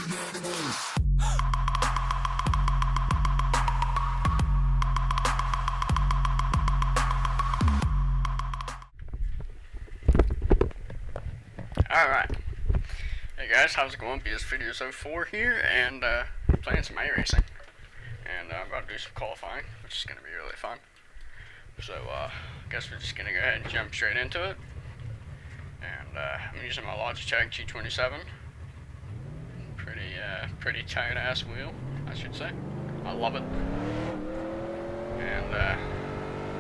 Alright. Hey guys, how's it going? PS Videos 04 here, and I'm playing some iRacing. And I'm about to do some qualifying, which is going to be really fun. So, I guess we're just going to go ahead and jump straight into it. And I'm using my Logitech G27. Pretty tight ass wheel, I should say. I love it. And,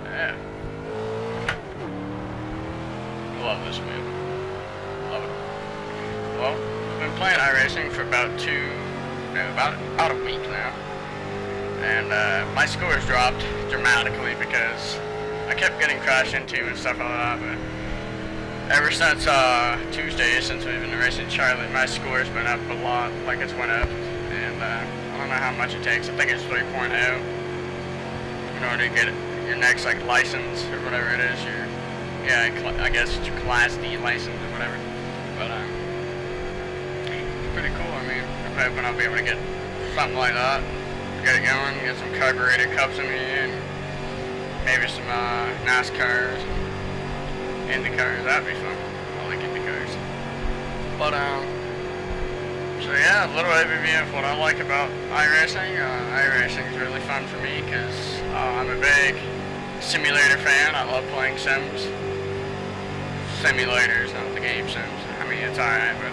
yeah. Love this wheel. Love it. Well, I've been playing iRacing for about a week now. And my scores dropped dramatically because I kept getting crashed into and stuff like that, but ever since Tuesday, since we've been racing Charlie, my score's been up a lot, like it's went up, and I don't know how much it takes. I think it's 3.0 in order to get your next like license or whatever it is. I guess it's your Class D license or whatever. But it's pretty cool. I mean, I'm hoping I'll be able to get something like that, get it going, get some carburetor cups in me, and maybe some NASCARs. IndyCars, that'd be fun. I like IndyCars. But, so yeah, a little overview of what I like about iRacing. iRacing is really fun for me because I'm a big simulator fan. I love playing sims. Simulators, not the game sims. I mean, it's alright, but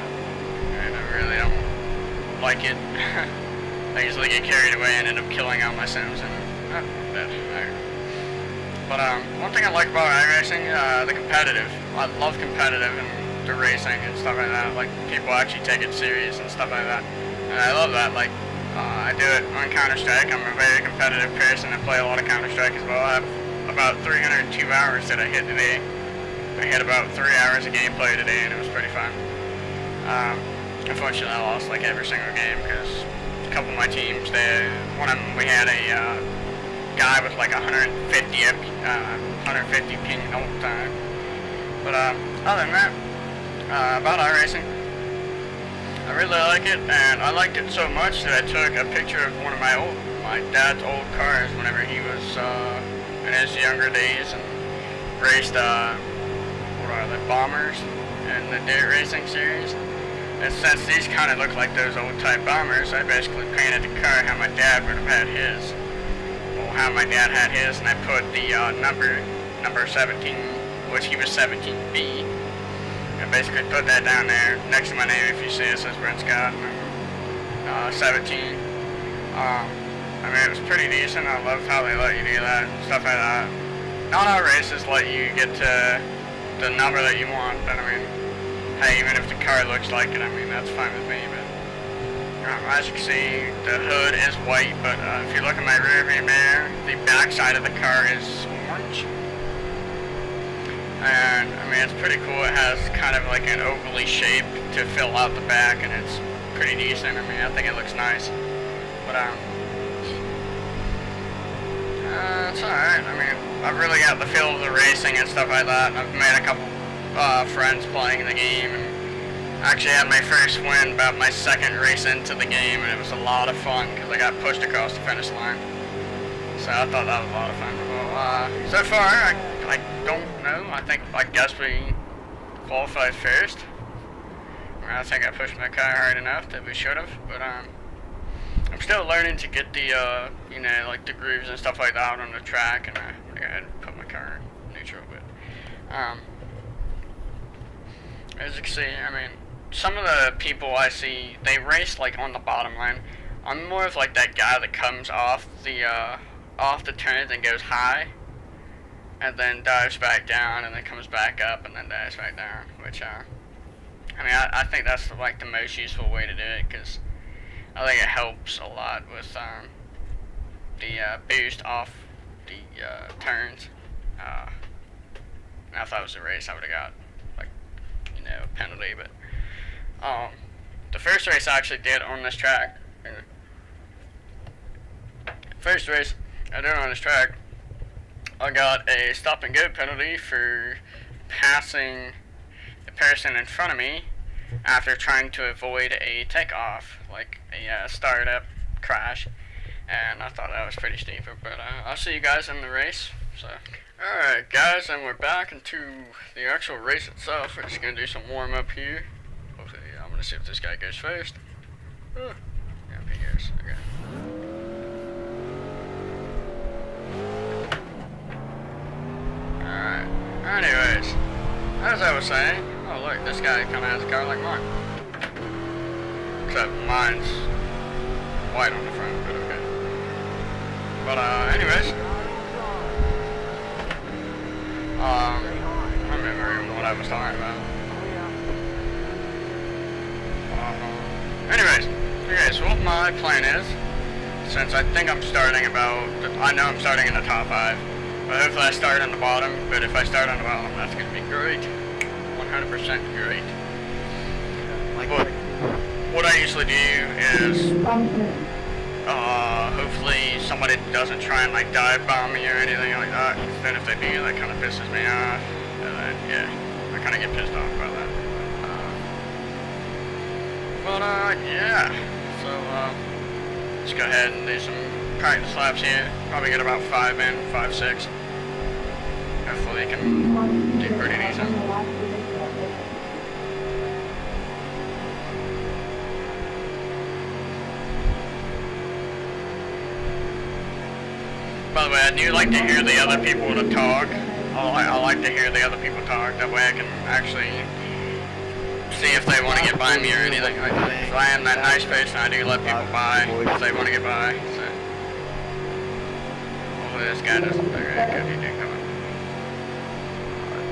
I really don't like it. I usually get carried away and end up killing all my sims, and But one thing I like about iRacing, the competitive. I love competitive and the racing and stuff like that. Like, people actually take it serious and stuff like that. And I love that. Like, I do it on Counter-Strike. I'm a very competitive person. I play a lot of Counter-Strike as well. I have about 302 hours that I hit today. I hit about 3 hours of gameplay today, and it was pretty fun. Unfortunately, I lost like every single game because a couple of my teams, we had a guy with like 150 ping the whole time. But other than that, about iRacing, I really like it, and I liked it so much that I took a picture of one of my dad's old cars whenever he was in his younger days and raced the bombers in the dirt racing series. And since these kind of look like those old type bombers, I basically painted the car how my dad would have had his. How my dad had his, and I put the number 17, which he was 17B. I basically put that down there next to my name. If you see it, says Brent Scott, 17. I mean, it was pretty decent. I loved how they let you do that, stuff like that. Not all races let you get to the number that you want, but I mean, hey, even if the car looks like it, I mean, that's fine with me, but as you can see, the hood is white, but if you look at my rearview mirror, the back side of the car is orange. And, I mean, it's pretty cool. It has kind of like an ovally shape to fill out the back, and it's pretty decent. I mean, I think it looks nice. But, it's alright. I mean, I've really got the feel of the racing and stuff like that. I've made a couple friends playing the game, and actually had my first win about my second race into the game, and it was a lot of fun because I got pushed across the finish line. So I thought that was a lot of fun. Well, so far, I don't know. I guess we qualified first. I think I pushed my car hard enough that we should have, but I'm still learning to get the like the grooves and stuff like that on the track, and I go ahead and put my car in neutral. But as you can see, I mean, some of the people I see, they race like on the bottom line. I'm more of like that guy that comes off the turns and goes high, and then dives back down, and then comes back up, and then dives back down. Which I mean, I think that's like the most useful way to do it, because I think it helps a lot with the boost off the turns. Now if that was a race, I would have got like a penalty, but the first race I actually did on this track. First race I did on this track, I got a stop and go penalty for passing the person in front of me after trying to avoid a takeoff, like a startup crash. And I thought that was pretty stupid, but I'll see you guys in the race. So, alright guys, and we're back into the actual race itself. We're just gonna do some warm up here. Hopefully, I'm gonna see if this guy goes first. Yeah, he goes. Okay. Alright. Anyways, as I was saying, oh look, this guy kind of has a car like mine. Except mine's white on the front, but okay. But anyways, I'm remembering what I was talking about. Anyways, okay, so what my plan is, since I think I'm starting I know I'm starting in the top 5, but hopefully I start on the bottom, but if I start on the bottom, that's going to be great. 100% great. But what I usually do is, hopefully somebody doesn't try and like dive bomb me or anything like that. Then if they do, that kind of pisses me off. And then, yeah, I kind of get pissed off about that. Yeah. So, let's go ahead and do some practice laps here. Probably get about 5 in, 5, 6. Hopefully they can do pretty decent. By the way, I do like to hear the other people to talk. I like to hear the other people talk. That way I can actually see if they want to get by me or anything like that. If I am that nice person, I do let people by if they want to get by. So hopefully this guy doesn't. Okay, he didn't come in.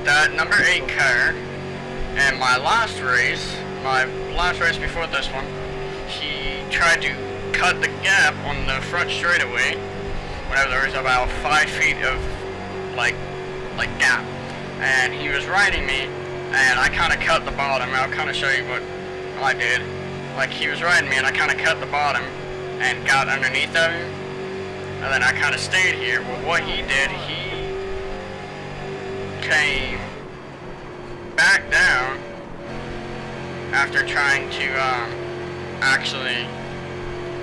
That number 8 car, and my last race before this one, he tried to cut the gap on the front straightaway. Whenever there was about 5 feet of like gap, and he was riding me, and I kind of cut the bottom. I'll kind of show you what I did. Like, he was riding me, and I kind of cut the bottom and got underneath of him, and then I kind of stayed here. Well, what he did, he came back down after trying to actually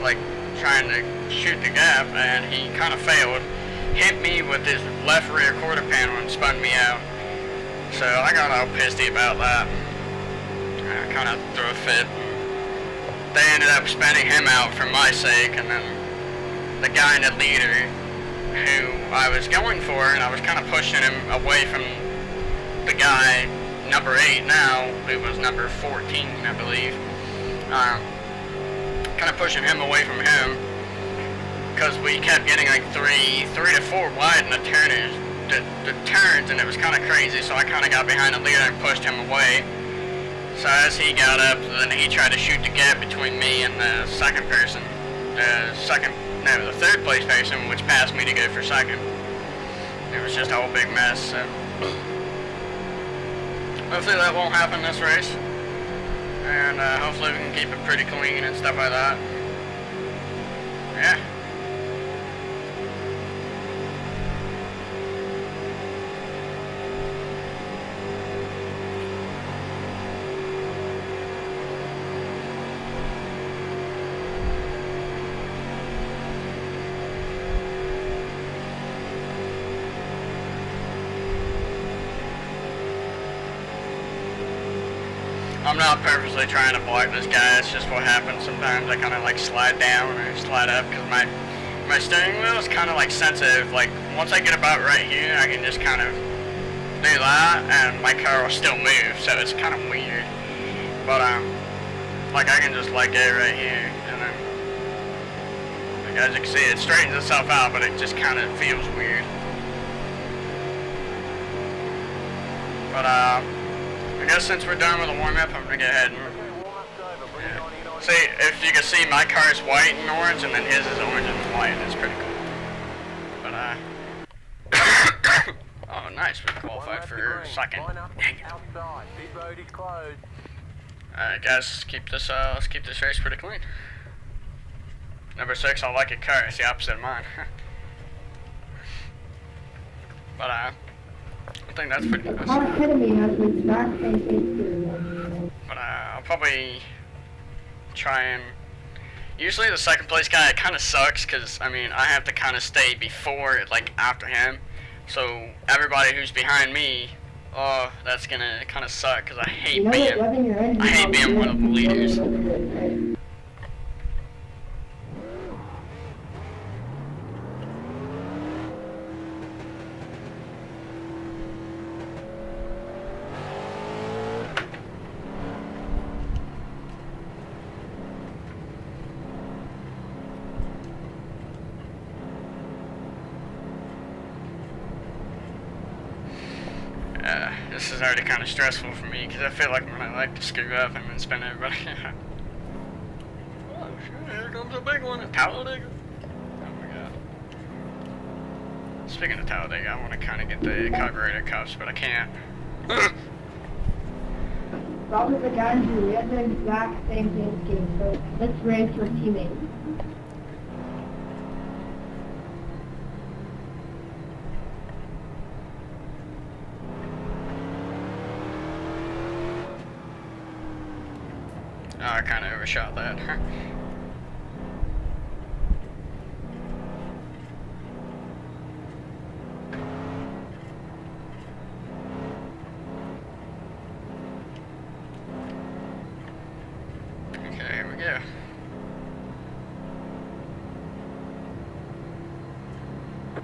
like trying to shoot the gap, and he kind of failed, hit me with his left rear quarter panel and spun me out. So I got all pissy about that. I kind of threw a fit. They ended up spinning him out for my sake, and then the guy in the leader who I was going for, and I was kind of pushing him away from the guy number 8 now, who was number 14 I believe. Kind of pushing him away from him, because we kept getting like 3 to 4 wide in the turns, and it was kind of crazy. So I kind of got behind the leader and pushed him away. So as he got up, then he tried to shoot the gap between me and the second person, the third place person, which passed me to go for second. It was just a whole big mess. So hopefully that won't happen this race. And hopefully we can keep it pretty clean and stuff like that. Yeah. I'm not purposely trying to block this guy, it's just what happens sometimes. I kind of like slide down or slide up because my steering wheel is kind of like sensitive. Like once I get about right here, I can just kind of do that and my car will still move, so it's kind of weird. But like I can just let go right here, and then like as you can see, it straightens itself out, but it just kind of feels weird. But I guess since we're done with the warm-up, I'm going to go ahead and... Yeah. See, if you can see, my car is white and orange, and then his is orange and white. It's pretty cool. But, oh, nice. We qualified for second. Dang it. Alright, guys, let's keep this race pretty clean. Number 6, I like your car. It's the opposite of mine. But, I think that's pretty good. All ahead of me has the exact same thing. But I'll probably try and... Usually the second place guy, it kind of sucks because, I mean, I have to kind of stay before, like, after him. So everybody who's behind me, oh, that's gonna kind of suck because I hate being one of the leaders. This is already kind of stressful for me because I feel like when I like to screw up, I'm gonna spend everybody. Oh shit, here comes a big one, a Talladega. Oh my god. Speaking of Talladega, I want to kind of get the carburetor cuffs, but I can't. Probably the guys who we had the exact same thing game, so let's race for teammates. Oh, I kind of overshot that. Okay, here we go.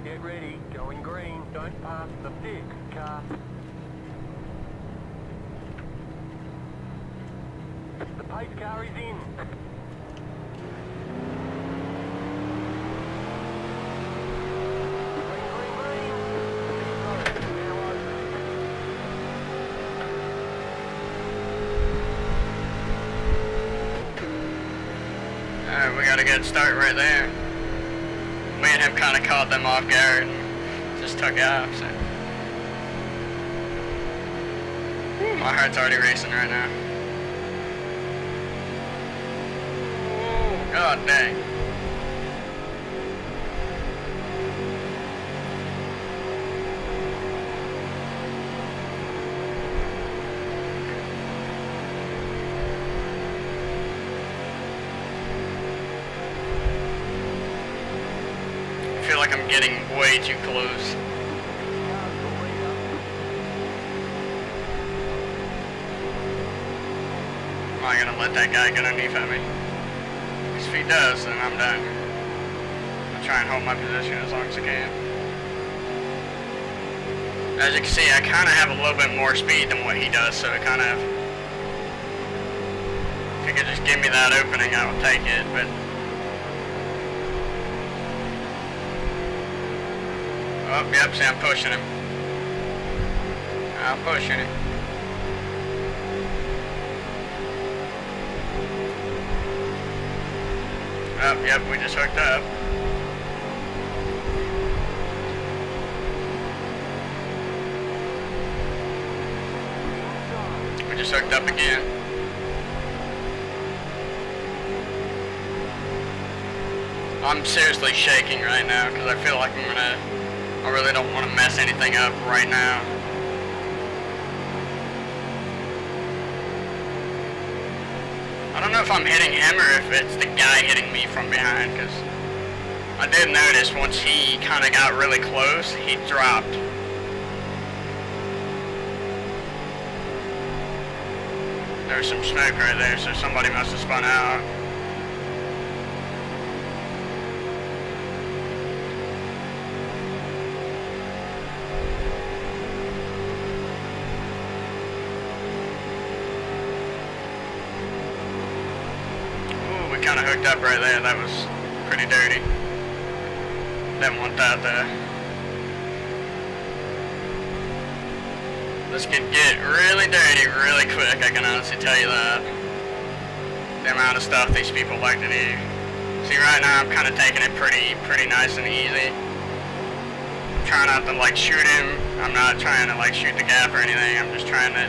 Get ready, going green, don't pass the big car. The pace car is in. Alright, we got a good start right there. Me and him kind of caught them off guard and just took off, so. My heart's already racing right now. Oh, god dang. I feel like I'm getting way too close. Am I gonna let that guy get underneath at me? Because if he does, then I'm done. I'll try and hold my position as long as I can. As you can see, I kind of have a little bit more speed than what he does, so it kind of... If he could just give me that opening, I would take it, but... Oh, yep, see, I'm pushing him. I'm pushing him. Oh, yep, we just hooked up. We just hooked up again. I'm seriously shaking right now because I feel like I really don't want to mess anything up right now. I don't know if I'm hitting him or if it's the guy hitting me from behind, because I did notice once he kind of got really close, he dropped. There's some smoke right there, so somebody must have spun out. Kind of hooked up right there. That was pretty dirty. Didn't want that there. This could get really dirty really quick, I can honestly tell you that. The amount of stuff these people like to do. See, right now I'm kind of taking it pretty nice and easy. I'm trying not to like shoot him. I'm not trying to like shoot the gap or anything. I'm just trying to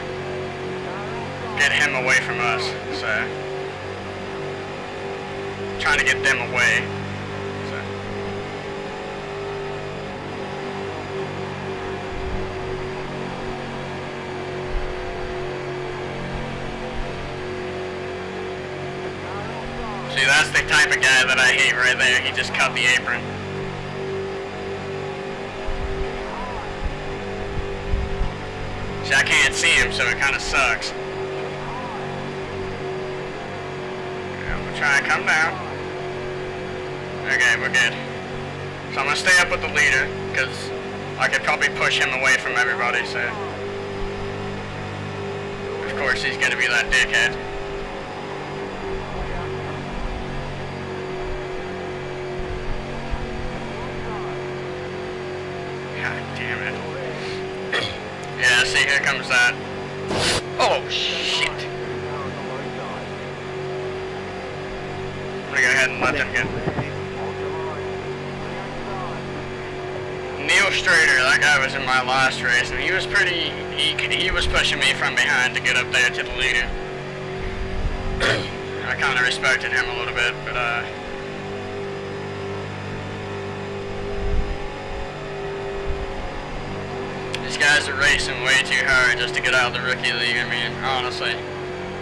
get him away from us. So trying to get them away. So. See, that's the type of guy that I hate right there. He just cut the apron. See, I can't see him, so it kind of sucks. Yeah, we'll try and come down. Okay, we're good. So I'm gonna stay up with the leader, because I could probably push him away from everybody, so... Of course, he's gonna be that dickhead. God damn it. Yeah, see, here comes that. Oh, shit. I'm gonna go ahead and let them get... Neil Strader, that guy was in my last race, and he was pretty... He was pushing me from behind to get up there to the leader. I kind of respected him a little bit, but, these guys are racing way too hard just to get out of the rookie league. I mean, honestly,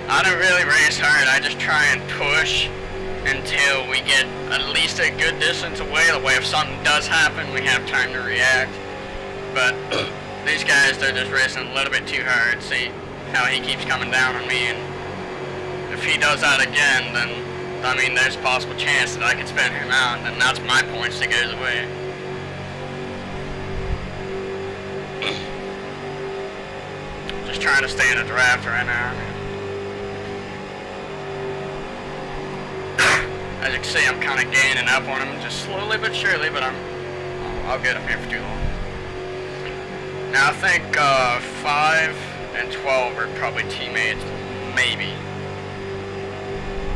I don't really race hard. I just try and push until we get at least a good distance away. The way if something does happen, we have time to react. But these guys, they're just racing a little bit too hard. See how he keeps coming down on me, and if he does that again, then, I mean, there's a possible chance that I could spin him out, and that's my points that goes away. Just trying to stay in a draft right now. As you can see, I'm kind of gaining up on him, just slowly but surely, but I'll get him here for too long. Now I think 5 and 12 are probably teammates, maybe.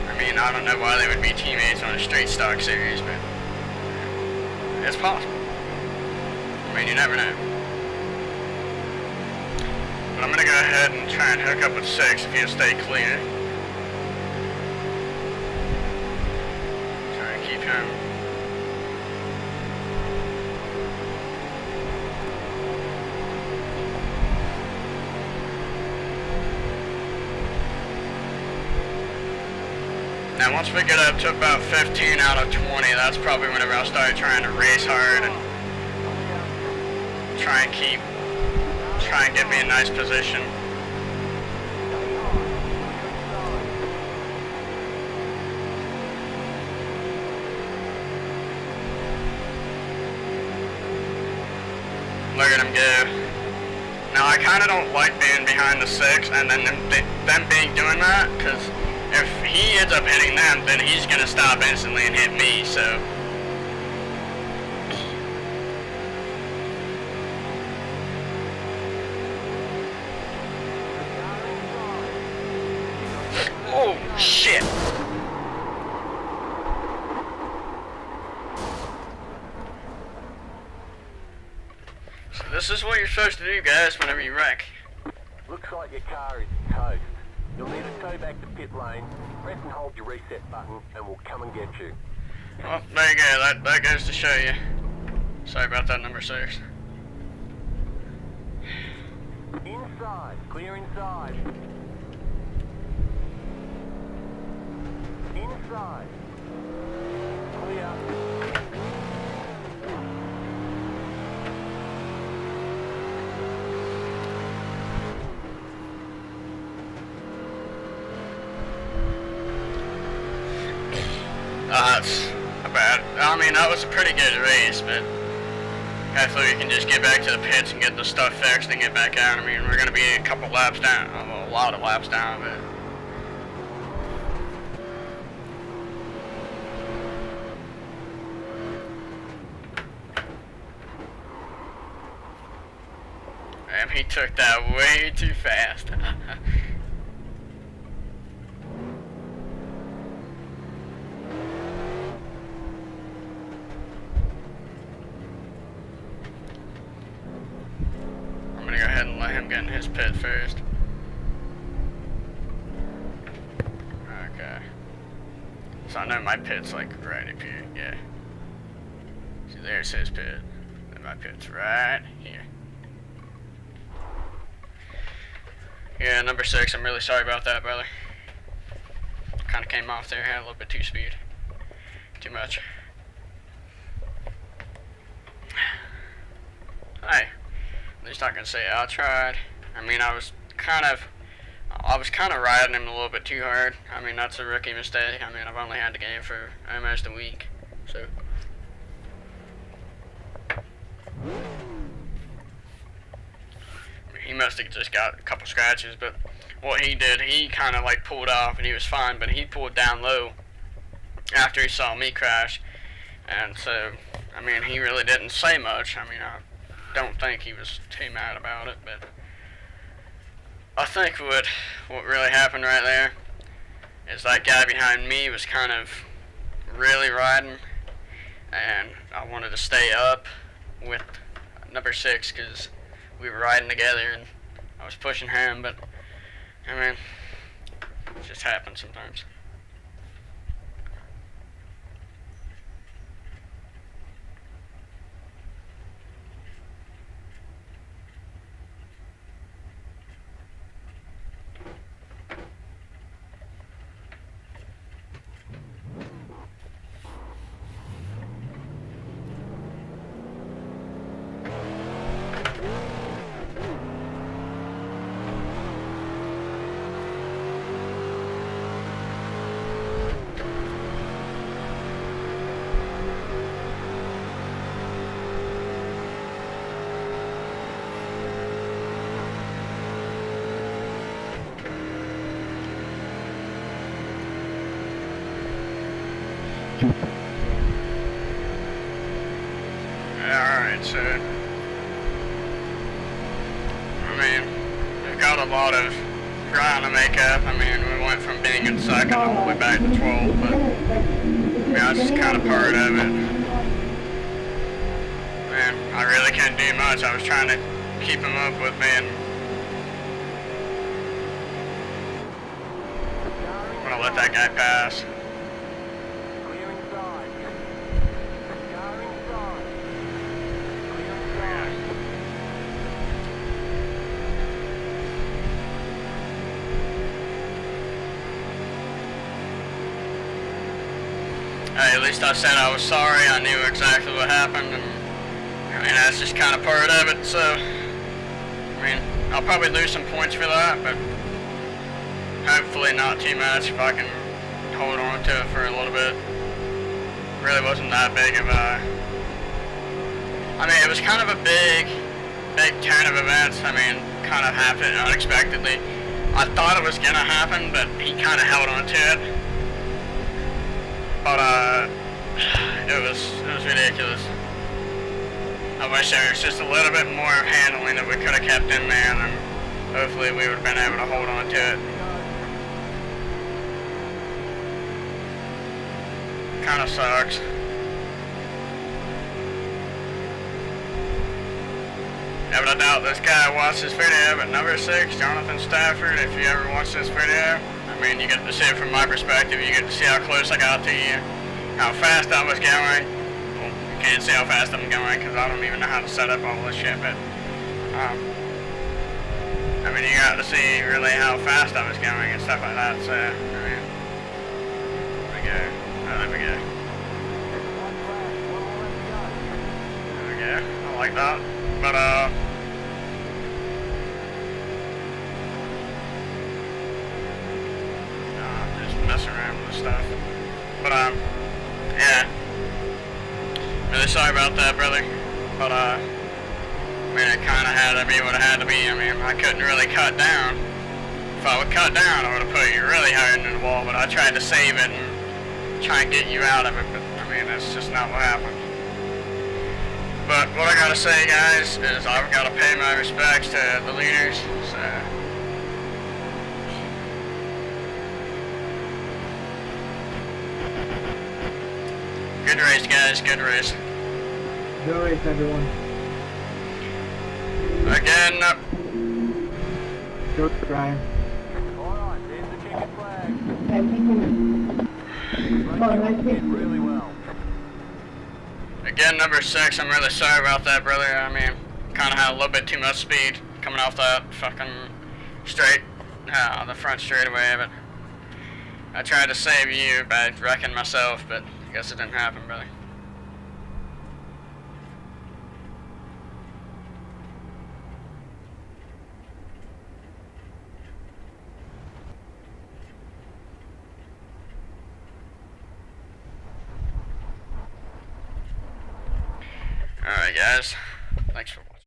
I mean, I don't know why they would be teammates on a straight stock series, but it's possible. I mean, you never know. But I'm gonna go ahead and try and hook up with 6 if he'll stay clear. Try and keep him. Now once we get up to about 15 out of 20, that's probably whenever I'll start trying to race hard and try and get me a nice position. Look at him go. Now I kind of don't like being behind the 6 and then them being doing that, because if he ends up hitting them, then he's going to stop instantly and hit me, so... Oh, shit! So this is what you're supposed to do, guys, whenever you wreck. Looks like your car is toast. You'll need to tow back to pit lane, press and hold your reset button, and we'll come and get you. Well, there you go. That goes to show you. Sorry about that, number 6. Inside. Clear inside. Inside. Clear. That's bad. I mean, that was a pretty good race, but hopefully we can just get back to the pits and get the stuff fixed and get back out. I mean, we're going to be a couple laps down, a lot of laps down, but... Damn, he took that way too fast. I'm gonna go ahead and let him get in his pit first. Okay. So I know my pit's like right up here, yeah. See, there's his pit. And my pit's right here. Yeah, number 6, I'm really sorry about that, brother. kind of came off there, had a little bit too speed. Too much. Hey, at least I can say I tried. I mean, I was kind of riding him a little bit too hard. I mean, that's a rookie mistake. I mean, I've only had the game for almost a week, so. He must have just got a couple scratches, but what he did, he kind of like pulled off and he was fine, but he pulled down low after he saw me crash. And so, I mean, he really didn't say much. I mean, I don't think he was too mad about it, but I think what really happened right there is that guy behind me was kind of really riding, and I wanted to stay up with number 6 because we were riding together and I was pushing him, but I mean, it just happens sometimes. Alright, so I mean, we've got a lot of ground to make up. I mean, we went from being in second all the way back to 12th, but I mean, that's just kind of part of it. Man, I really couldn't do much. I was trying to keep him up with me, and I'm gonna let that guy pass. Hey, at least I said I was sorry. I knew exactly what happened, and I mean, that's just kind of part of it. So, I mean, I'll probably lose some points for that, but hopefully not too much if I can hold on to it for a little bit. Really wasn't that big of a, I mean, it was kind of a big turn of events. I mean, kind of happened unexpectedly. I thought it was gonna happen, but he kind of held on to it. But it was ridiculous. I wish there was just a little bit more of handling that we could have kept in there, and hopefully we would have been able to hold on to it. Kind of sucks. Yeah, but I doubt this guy watched this video, but number 6, Jonathan Stafford, if you ever watch this video, I mean, you get to see it from my perspective. You get to see how close I got to you, how fast I was going. Well, you can't see how fast I'm going because I don't even know how to set up all this shit, but I mean, you got to see really how fast I was going and stuff like that, so, I mean, there we go. Oh, there we go. There we go. I like that. But, just mess around with stuff. But, yeah. Really sorry about that, brother. But, I mean, it kind of had to be what it had to be. I mean, I couldn't really cut down. If I would cut down, I would have put you really hard into the wall, but I tried to save it and try and get you out of it, but, I mean, that's just not what happened. But what I gotta say, guys, is I've gotta pay my respects to the leaders, so. Good race, guys, good race. Good race, everyone. Again, Go, Ryan. Alright, there's the checkered flag. Okay, people. Come on, let's Did really well. again, number 6, I'm really sorry about that, brother. I mean, kinda had a little bit too much speed coming off that fucking straight, the front straightaway, but I tried to save you by wrecking myself, but I guess it didn't happen, brother. Alright guys, thanks for watching.